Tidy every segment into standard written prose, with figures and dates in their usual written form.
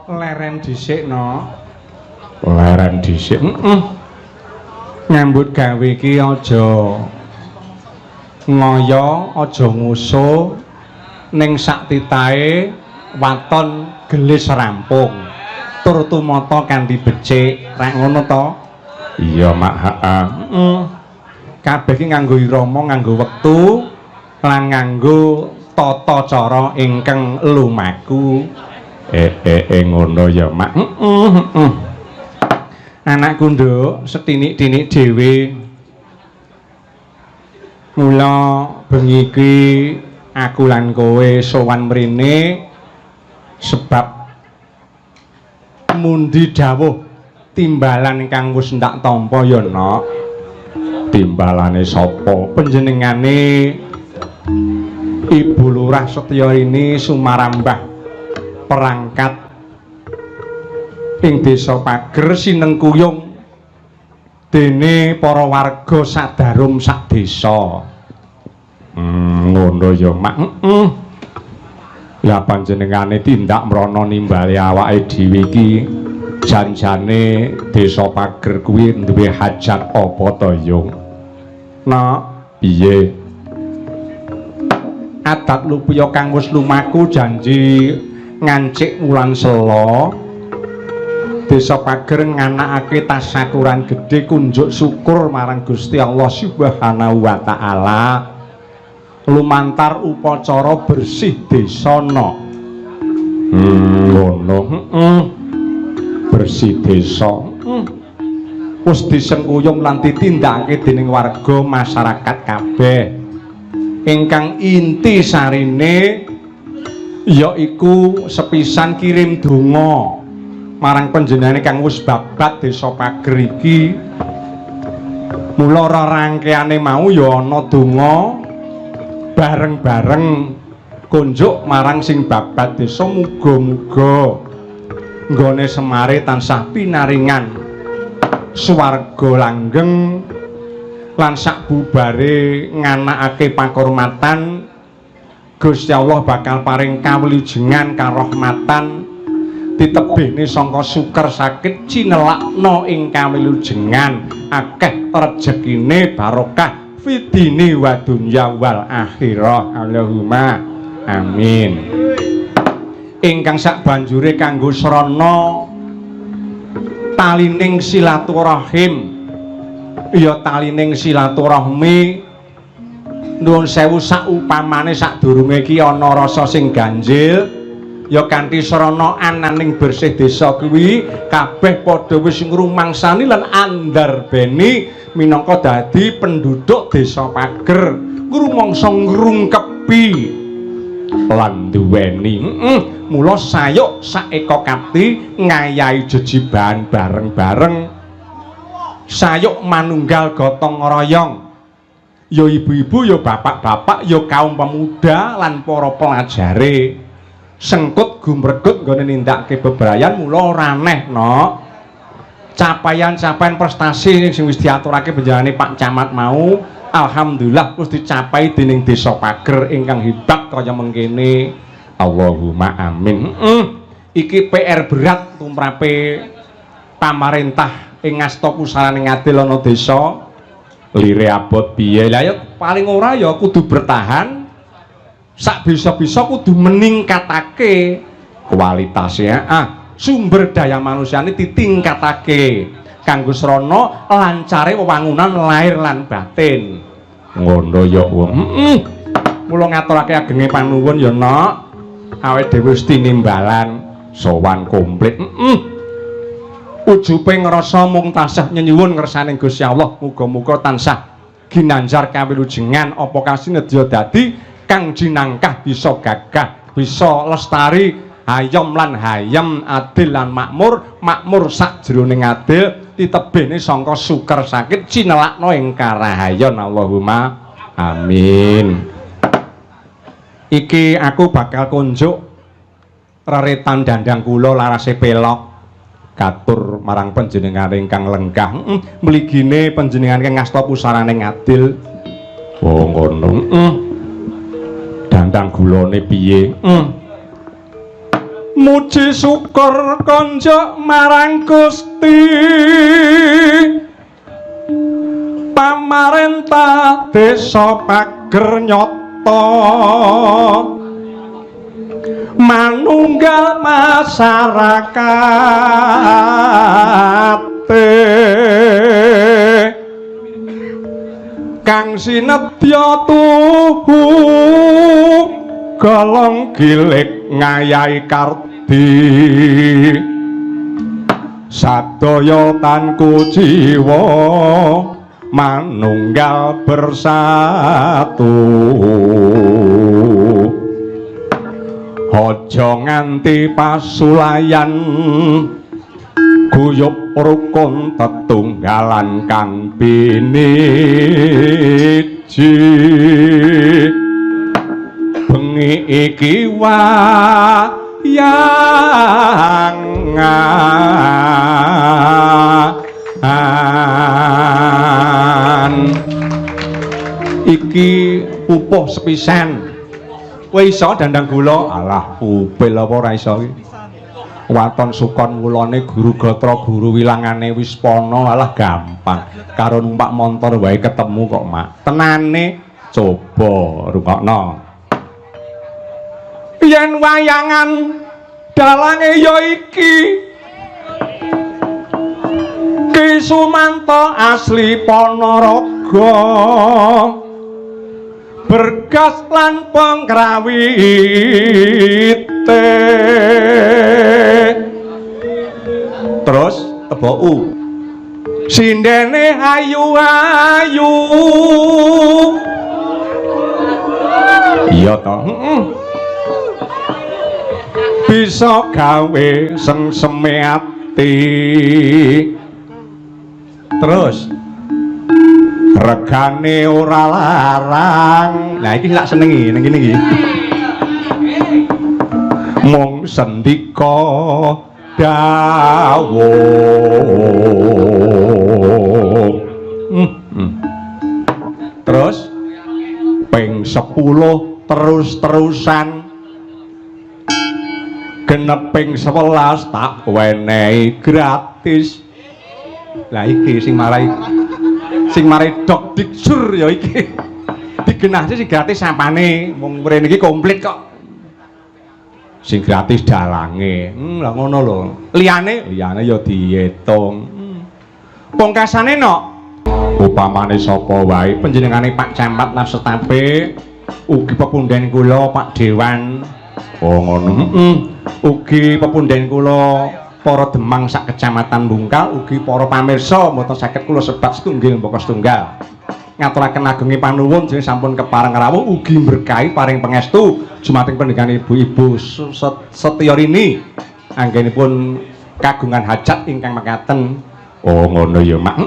leren dhisik no. Leren dhisik. Nyambut gawe iki aja ngoyo, aja ngusuh ning sak titahe waton gelis rampung. Tur tumata kanthi becik, rek ngono to? Iya, Mak. Heeh. Kabeh iki nganggo irama, nganggo wektu lan nganggo tata cara ingkang lumaku. Ngono ya, Mak. Anakku nduk setinik-tinik dhewe. Mula bengi iki aku lan kowe sowan mrene sebab mundi dawuh timbalan kang wis ndak tampa ya, Nok. Timbalane sapa? Panjenengane Ibu Lurah Setyarini Sumarambah perangkat ing Desa Pager sinengkuyung dene para warga sadarum sak desa. Ngono ya, Mak. Lah panjenengane tindak mrana nimbali awake dhewe iki janjane Desa Pager kuwi duwe hajat apa to, Yung? Nah, piye? Adat lupiya kang wis lumaku janji ngancik wulan Sela Desa Pager nganakake tasyakuran gedhe kunjuk syukur marang Gusti Allah Subhanahu wa taala lumantar upacara bersih desana. Ngono. Bersih desa. Wis disengkuyung lan ditindakake dening warga masyarakat kabeh. Ingkang inti sarine yaiku sepisan kirim donga marang panjenengane kang wis babat Desa Pager iki. Mula rangkeane mau ya ana donga bareng-bareng kunjuk marang sing babat desa, muga-muga nggone semare tansah pinaringan swarga langgeng lan sakbubare nganakake pakurmatan Gusti Allah bakal paring kawilujengan karahmatan ditebihne sangka suker sakit cinelakna ing kawilujengan akeh rejekine barokah fidini wa dunya wal akhirah. Allahumma amin. Ingkang sak banjure kanggo srana talining silaturahim ya talining silaturahmi nuwun sewu sak upamane sadurunge iki ana rasa sing ganjil ya kanthi srana ananing bersih desa kuwi kabeh padha wis ngrumangsani lan andarbeni minangka dadi penduduk Desa Pager ngrumangsa ngrungkepi lan duweni mula sayuk saeka kapti ngayahi jejiban bareng-bareng sayuk manunggal gotong royong ya ibu-ibu ya bapak-bapak ya kaum pemuda lan para pelajare sengkut gumregut nggone nindakake bebrayan mula ora aneh no capaian-capaian prestasi sing wis diaturake benjanane Pak Camat mau alhamdulillah wis dicapai dening Desa Pager ingkang hebat kaya mengkene. Allahumma amin. Iki PR berat tumrape pamarentah ing ngasta pusarane ngadil ana desa lire abot piye lah ya paling ora ya kudu bertahan sak bisa-bisa kudu meningkatake kualitasnya sumber daya manusiane ditingkatake kanggo srana lancare wewangunan lahir lan batin. Ngono ya mula ngaturake agenge panuwun ya Nok awake dhewe wis tinimbalan sowan komplit. Ujupe ngrasa mung tansah nyuwun ngersane Gusti Allah muga-muga tansah ginanjar kawilujengan apa kasinedya dadi kang jinangkah bisa gagah bisa lestari hayam lan hayam adil lan makmur sakjroning adil ditebihne sangka suker sakit cinelakna ing karahayon. Allahumma amin. Iki aku bakal kunjuk reretan dandang kula larase pelok katur marang panjenengan ingkang lenggah mligine panjenengan ingkang ngasta pusarane ngadil. Oh ngono. Dandang gulane piye? muji syukur konjok marang Gusti pamarentah desa pager nyata manunggal masyarakat kang sinedya tuhu golong gilik ngayahi kardi sadaya tanku jiwa manunggal bersatu aja nganti pasulayan guyub rukun tetunggalan kang biniji bengi iki wayangan iki pupuh sepisan kowe iso dandang gula alah upil apa ora iso iki waton sukon wulane guru gatra guru wilangane wis pono alah gampang karo numpak montor wae ketemu kok mak tenane coba rungokno yen wayangan dalange ya iki Ki Sumanto asli Ponorogo bergas lan pengrawite terus tebou sindene ayu-ayu iya toh bisa gawe sengseme ati terus regane ora larang nah iki lak senengi ning kene iki mung sendika dawuh terus ping 10 terus-terusan genep ping 11 tak wenehi gratis lah iki sing marai dok diksur ya iki digenah sing gratis sampane wong mrene iki komplit kok sing gratis dalange lah ngono lho liyane ya diitung pungkasane no upamane sapa wae panjenengane Pak Camat lan setape ugi pepundhen kula Pak Dewan oh ngono ugi pepundhen kula para Demang sak kecamatan Bungkal ugi para pamirsa mboten saged kula sebat setunggal mbaka setunggal ngaturaken ageng panuwun jeneng sampun kepareng rawuh ugi berkahi paring pangestu jumating panjenengan ibu-ibu Setyarini anggenipun kagungan hajat ingkang mekaten oh ngono ya mak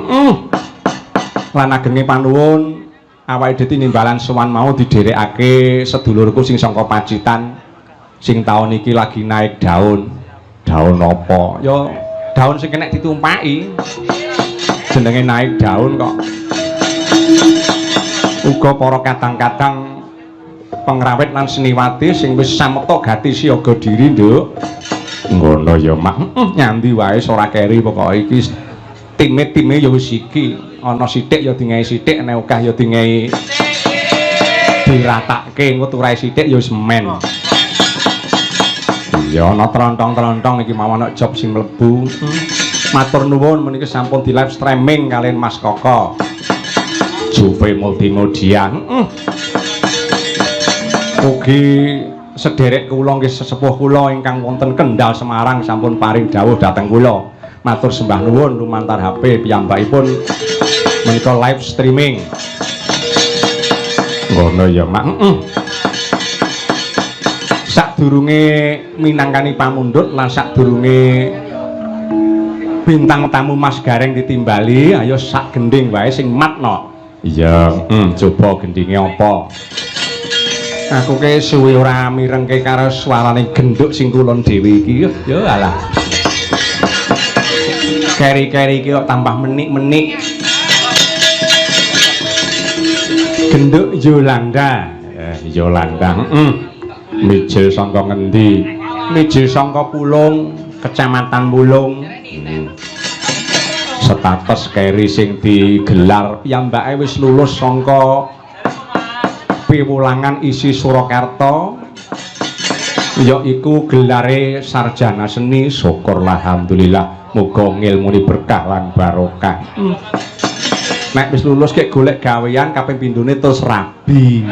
lan ageng panuwun awake dhewe tinimbalan sowan mau didherekake sedulurku sing saka Pacitan sing taun iki lagi naik daun apa ya daun sing kena ditumpaki jenenge naik daun kok uga para kadang-kadang pengrawit lan seniwati sing wis samekta gati siaga diri nduk ngono ya mak nyandi wae ora keri pokoke iki time ya wis iki ana sithik ya dingai sithik nek akeh ya dingai diratake nguturae sithik ya wis men ya ana trontong-trontong iki mau ana job sing mlebu matur nuwun meniki sampun di live streaming kalian Mas Koko Juve Multimedia ugi sederek kula nggih sesepuh kula ingkang wonten Kendal Semarang sampun paring dawuh dhateng kula matur sembah nuwun lumantar HP piyambakipun menika live streaming ngono ya mak sadurunge minangkani pamundhut lan sadurunge bintang tamu Mas Gareng ditimbali ayo sak gending wae sing matno iya coba gendinge apa aku ke suwi ora mirengke karo suarane genduk sing kulon dhewe iki ya alah keri-keri iki kok tambah menik-menik genduk Yolanda Yolanda mijil sangka ngendi Mijil sangka Pulung, Kecamatan Mulung. Status keri sing digelar piyambake wis lulus sangka piwulangan isi Surakarta. Yaiku gelare sarjana seni. Syukurlah alhamdulillah, muga ngilmune berkah lan barokah. Nek wis lulus kek golek gawean kaping pindhone terus rabi.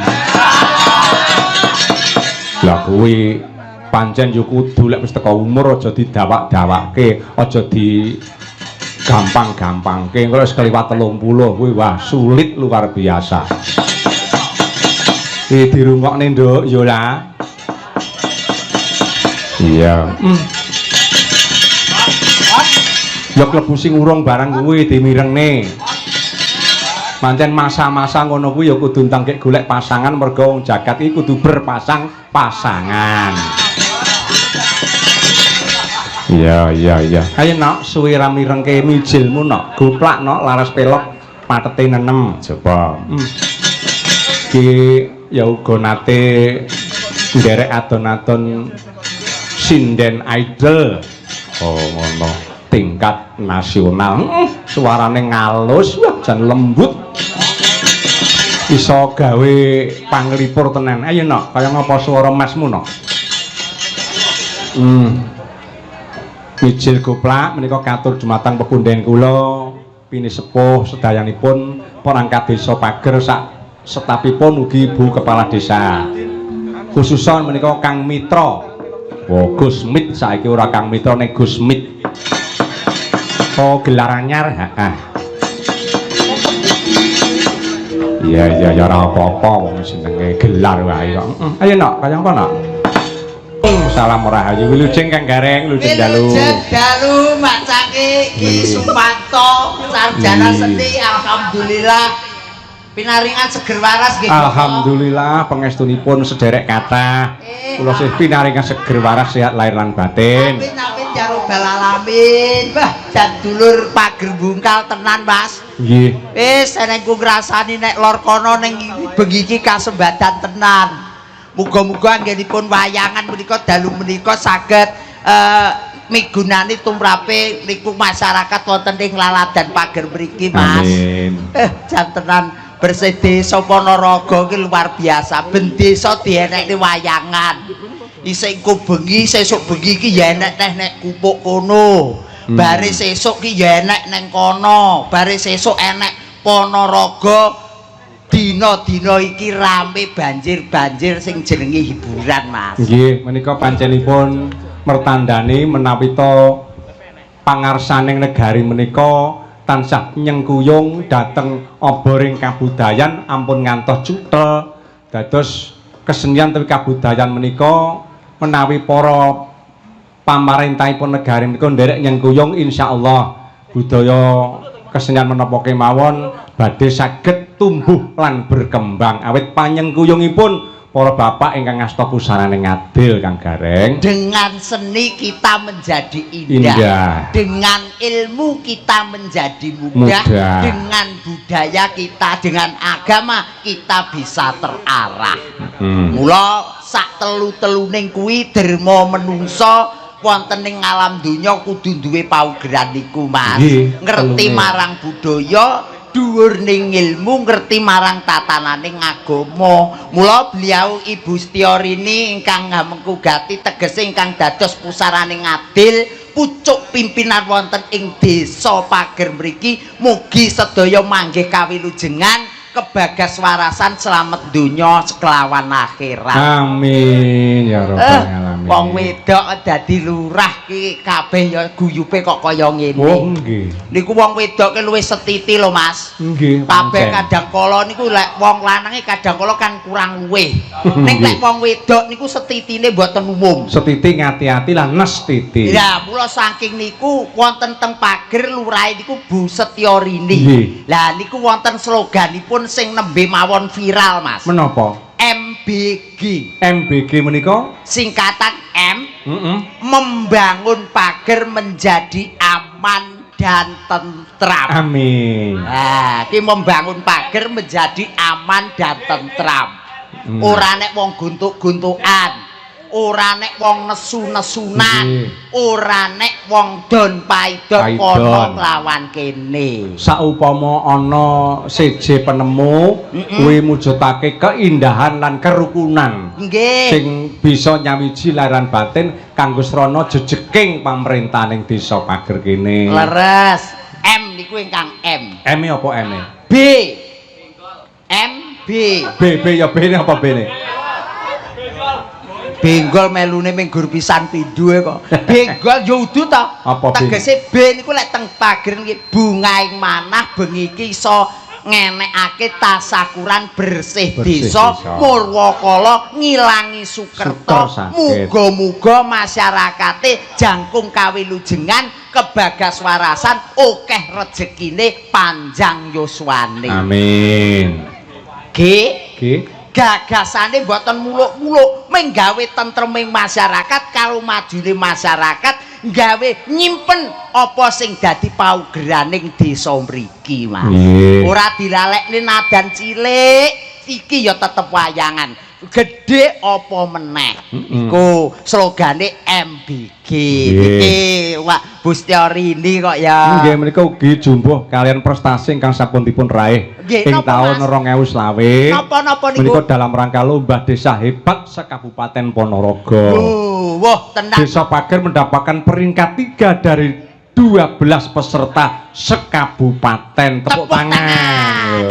Lah kuwi pancen yo kudu lek wis teko umur aja didawak-dawakke, aja di gampang-gampangke. Engko wis kliwat 30 kuwi wah sulit luar biasa. Iki dirungokne Nduk yo lah. Iya. Ya klebu sing urung barang kuwi dimirengne. Pancen masa-masa ngono kuwi ya kudu entang kek golek pasangan mergo wong jagat iki kudu berpasang-pasangan. Iya. Ayo nok suwi ra mirengke mijilmu nok. Goplak nok laras pelok patete nenem. Coba. Ki ya uga nate nderek adon-adon sinden idol. Oh ngono. Tingkat nasional. Suarane ngalus, wah jan lembut. Iso gawe panglipur tenan. Ayo nok, kaya ngapa swara masmu nok? Mijil Goplak menika katur dumateng pepundhen kula pinisepuh sedayanipun perangkat desa Pager sak setapipun ugi Ibu Kepala Desa. Khususon menika Kang Mitra. Oh, Gus Mit saiki ora Kang Mitra ning Gus Mit. Oh, gelar anyar. Heeh. Iya ora apa-apa wong jenenge gelar wae kok. Ayo nok, kaya apa nok? Salam rahayu wilujeng Kang Gareng, wilujeng dalu. Wilujeng dalu macake Ki Sumanto, sarjana seni alhamdulillah. Pinaringan seger waras nggih. Alhamdulillah pangestunipun sederek kathah. Kula sih pinaringan seger waras sehat lahir lan batin. Amin ya rabbal alamin. Wah, jan dulur pager bungkal tenan, Mas. Nggih. Wis enengku ngrasani nek lor kono ning bengi iki kasembadan tenan. Muga-muga anggenipun wayangan menika dalu menika saged migunani tumrape niku masyarakat wonten ing laladan Pager mriki, Mas. Amin. Jan tenan bersih desa Ponorogo ki luar biasa. Ben desa dienekne wayangan. Isih engko bengi, sesuk bengi ki ya enek teh nek kupuk kono. Bare sesuk ki ya enek neng kono. Bare sesuk enek Ponorogo. Dina-dina iki rame banjir-banjir sing jenenge hiburan, Mas. Nggih, menika pancenipun mertandani menawi to pangarsaning negari menika tansah nyengkuyung dhateng oboring kabudayan ampun ngantos cutha. Dados kesenian tewi kabudayan menika menawi para pamarentahipun negari menika nderek nyengkuyung insyaallah budaya kesenian menapa kemawon badhe saged tumbuh lan berkembang awit panyengkuyungipun para bapak ingkang ngasta pusaraning adil Kang Gareng. Dengan seni kita menjadi indah. Dengan ilmu kita menjadi mudah. Dengan budaya kita, dengan agama kita bisa terarah. Mula sak telu-teluning kuwi derma menungso wonten ing alam donya kudu duwe paugeran niku, Mas. Ngerti marang budaya, dhuwur ning ilmu, ngerti marang tatananing agama. Mula beliau Ibu Setiorini ingkang ngamengku gati tegese ingkang dados pusaraning adil, pucuk pimpinan wonten ing desa Pager mriki mugi sedaya manggih kawilujengan kebagas warasan selamat dunya sekelawan akhirat. Amin ya rabbal alamin. Wong wedok dadi lurah ki kabeh ya guyupe kok kaya ngene. Oh nggih. Niku wong wedok ki luwih setiti lho, Mas. Nggih. Kabeh kadang kala niku lek wong lanange kadang kala kan kurang luwih. Ning lek wong wedok niku setitine mboten umum. Setiti ngati-ati lan nes titi. Ya, mula saking niku wonten teng Pager lurahe niku Bu Setiorini. Lah niku wonten sloganipun sing nembe mawon viral, Mas. Menapa? MBG. MBG menika singkatan M. Membangun Pager menjadi aman dan tentram. Amin. Nah, ki membangun Pager menjadi aman dan tentram. Ora nek wong guntuk-guntukan. ora nek wong nesu-nesunan, ora nek wong don paidot kono lawan kene. Saupama ana seje penemu kuwi mujudake keindahan lan kerukunan. Nggih. Sing bisa nyawiji laran batin kanggo srana jejeking pamrentaning desa Pager kene. Leres. M niku ingkang M. M e apa M e? B. M B. B ya B ne apa B ne? Benggol melune ming gur pisan pindho kok. Benggol yo udu to. Tegese B niku lek teng Pager niki bungaing manah bengi iki iso ngenekake tasakuran bersih desa Murwakala ngilangi sukerta. Muga-muga masyarakate jangkung kawilujengan kebagaswarasan akeh rejekine panjang yuswane. Amin. G. Gagasane mboten muluk-muluk menggawe tentreming masyarakat karo majune masyarakat nggawe nyimpen apa sing dadi paugeraning desa mriki Mas. Ora dilalekne nadan cilik iki ya tetep wayangan gede apa meneh iku slogane MBG iki Wak Bustiarini kok ya nggih menika ugi jumbuh kalian prestasi ingkang sampun dipun raih ing taun 2020 napa-napa niku menika dalam rangka lomba desa hebat sekabupaten Ponorogo. Wah tenang Desa Pager mendapatkan peringkat 3 dari 12 peserta sekabupaten. Tepuk tangan.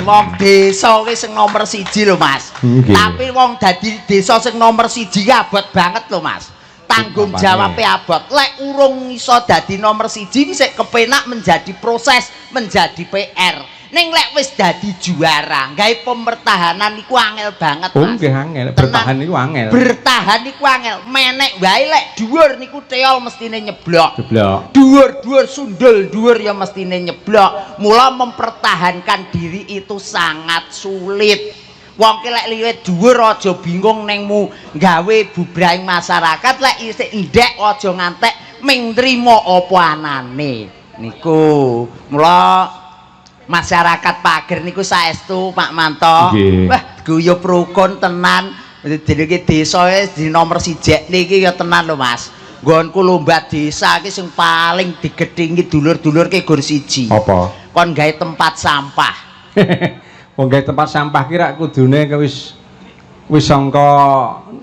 Wong desa wis sing nomor 1 lho Mas. Tapi wong dadi desa sing nomor 1 abot banget lho Mas. Tanggung jawabnya abot. Lek urung iso dadi nomor 1 sik kepenak menjadi proses, menjadi PR. Ning lek wis dadi juara, gawe pempertahanan niku angel banget Mas. Oh nggih angel, bertahan niku angel. Bertahan niku angel. Menek wae lek dhuwur niku teol mestine nyeblok. Jeblok. Dhuwur sundul dhuwur ya mestine nyeblok. Mula mempertahankan diri itu sangat sulit. Wong ki lek liwit dhuwur aja bingung nengmu gawe bubrahing masyarakat lek isih ndek aja ngantek ming nrimo apa anane. Niku mula masyarakat Pager niku saestu Pak Manto. Wah, guyub rukun tenan. Jenenge desa di nomor 1 niki ya tenan lho Mas. Nggonku lomba desa iki sing paling digedhingi dulur-dulur ki gur 1. Apa? Kon gawe tempat sampah. Wong gawe tempat sampah ki rak kudune wis sangka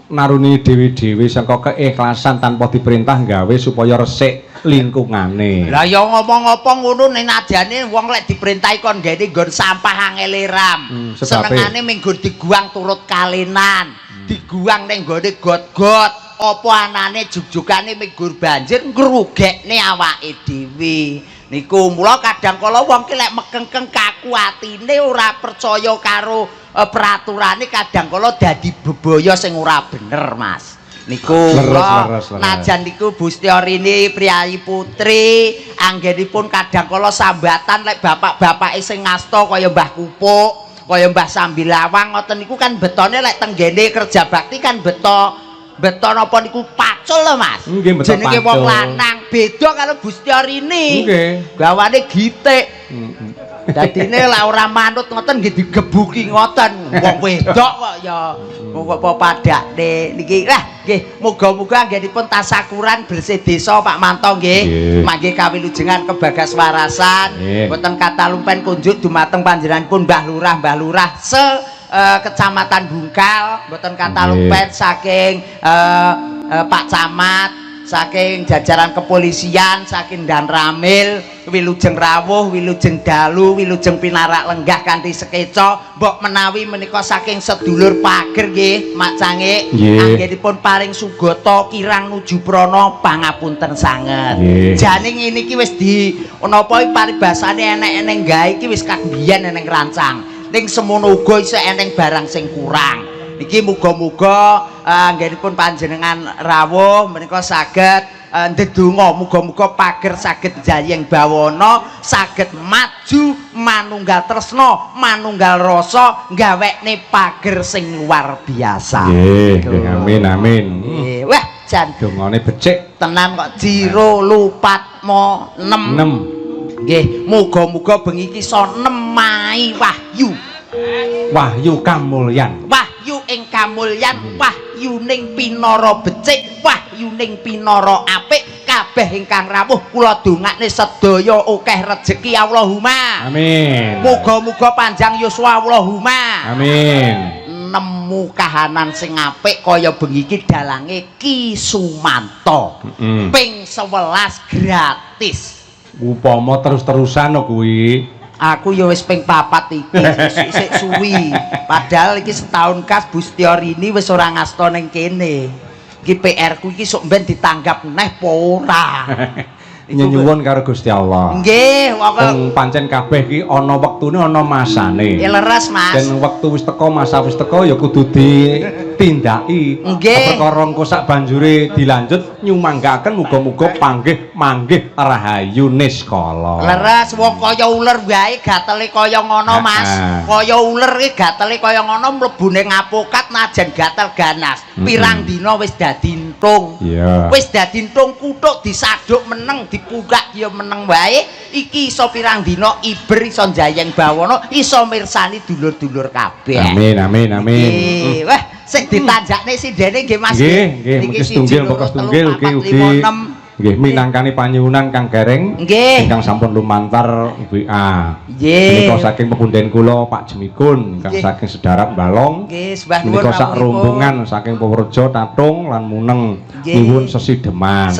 naruni dhewe-dhewe sangka keikhlasan tanpa diperintah gawe supaya resik lingkungane. Lah ya ngomong apa ngono ning nadane wong lek diperintahi kon gawe nggon sampah angele ram. Senengane ming nggon diguang turut kalenan, diguang ning nggone got-got, apa anane jug-jugane ming nggon banjir ngrugekne awake dhewe. Niku mula kadang kala wong ki lek mekengkeng kaku atine ora percaya karo peraturane kadang kala dadi bebaya sing ora bener Mas. Niku najan niku Bustiarini priyayi putri anggenipun kadang kala sambatan lek bapak-bapake sing ngasta kaya Mbah Kupuk, kaya Mbah Sambilawang ngoten niku kan betone lek tenggene kerja bakti kan beton apa niku pacul lho Mas. Jenenge wong lanang beda karo Bustiarini. Nggih. Gawane gitik. Dadine lek ora manut ngoten nggih digebuki ngoten. Wong wedok kok ya apa padakne niki. Lah nggih muga-muga anggenipun tasakuran bersih desa Pak Manto nggih. Mangke kawilujengan kebagaswarasan boten katalumpen kunjuk dumateng panjenenganipun Mbah Lurah Kecamatan Bungkal mboten katalumpen saking Pak Camat, saking jajaran kepolisian, saking Dan Ramil, Wilujeng Rawuh, Wilujeng Dalu, Wilujeng Pinarak Lenggah kanthi sekeca, mbok menawi menika saking sedulur Pager nggih, Mak Cangik, anggenipun paring sugata kirang nuju prana pangapunten sanget. Jane ngene iki wis di napa paribasane enek-eneng gawe iki wis kadhiyen eneng rancang. Ning semono uga isih eneng barang sing kurang. Iki muga-muga anggenipun panjenengan rawuh menika saged ndedonga muga-muga Pager saged jayeng bawana, saged maju manunggal tresna, manunggal rasa gawekne Pager sing luar biasa. Nggih, amin amin. Wah, jan dongane becik tenan kok jiro lupatmo 6. Nggih, muga-muga bengi iki iso nemahi wahyu. Wahyu kamulyan. Wahyu ing kamulyan, wahyu wahyuning pinara becik wahyuning pinara apik kabeh ingkang rawuh kula dongakne sedaya akeh rejeki Allahumma amin muga-muga panjang yuswa Allahumma amin nemu kahanan sing apik kaya bengi iki dalange Ki Sumanto ping 11 gratis upama terus-terusan kuwi aku ya wis ping 4 iki sik suwi padahal iki setahun kas Bustiarini wis ora ngasta ning kene iki PR ku iki sok ben ditanggap neh apa ora nyuwun karo Gusti Allah nggih wong pancen kabeh iki ana wektune ana masane ya leres Mas dan wektu wis teko masa wis teko ya kudu ditindaki nggih perkara engko sak banjure dilanjut nyumanggaken muga-muga panggih manggih rahayu niskala leres wong kaya uler wae gatele kaya ngono Mas kaya uler iki gatele kaya ngono mlebune ngapokat najan gatel ganas pirang dina wis dadi entung wis dadi entung kuthuk disaduk meneng dipugak ya meneng wae iki iso pirang dina iber iso njayeng bawana iso mirsani dulur-dulur kabeh amin amin amin wah sing ditanjakne sindene nggih Mas nggih nggih setunggil pokok setunggil ugi nggih minangkani panyuwunan Kang Gareng ingkang sampun lumantar WA menika saking pepunden kula Pak Jemikun ingkang saking Sedarat Balong nggih sembah nuwun menika sak rombongan saking Purworejo Tatung lan Muneng nyuwun sesideman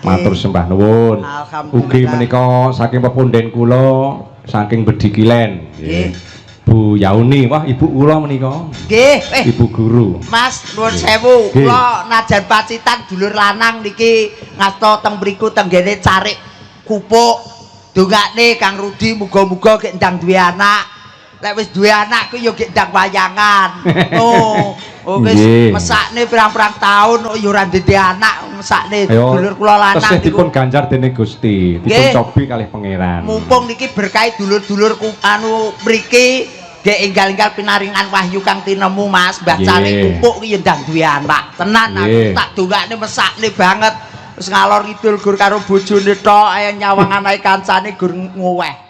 matur sembah nuwun ugi menika saking pepunden kula saking Bedikilen nggih Bu Yauni, wah ibu kula menika. Nggih, ibu guru. Mas nuwun sewu, kula najan pacitan dulur lanang niki ngasta teng mriku tenggene Carik Kupuk. Dongakne Kang Rudi muga-muga gek ndang duwe anak. Lek wis duwe anak ku ya gek ndang wayangan. Oh wis mesakne pirang-pirang taun ya ora ndek anak mesakne dulur kula lanang niku. Tesih dipun ganjar dening Gusti, dipun cobi kalih pangeran. Mumpung niki berkah dulur-dulurku anu mriki nggih enggal-enggal pinaringan wahyu kang tinemu Mas Mbah Carik Kupuk ki ya ndang duwe anak. Tenan aku tak dongakne mesakne banget. Wis ngalor ngidul gur karo bojone tok nyawang anake kancane gur ngoweh.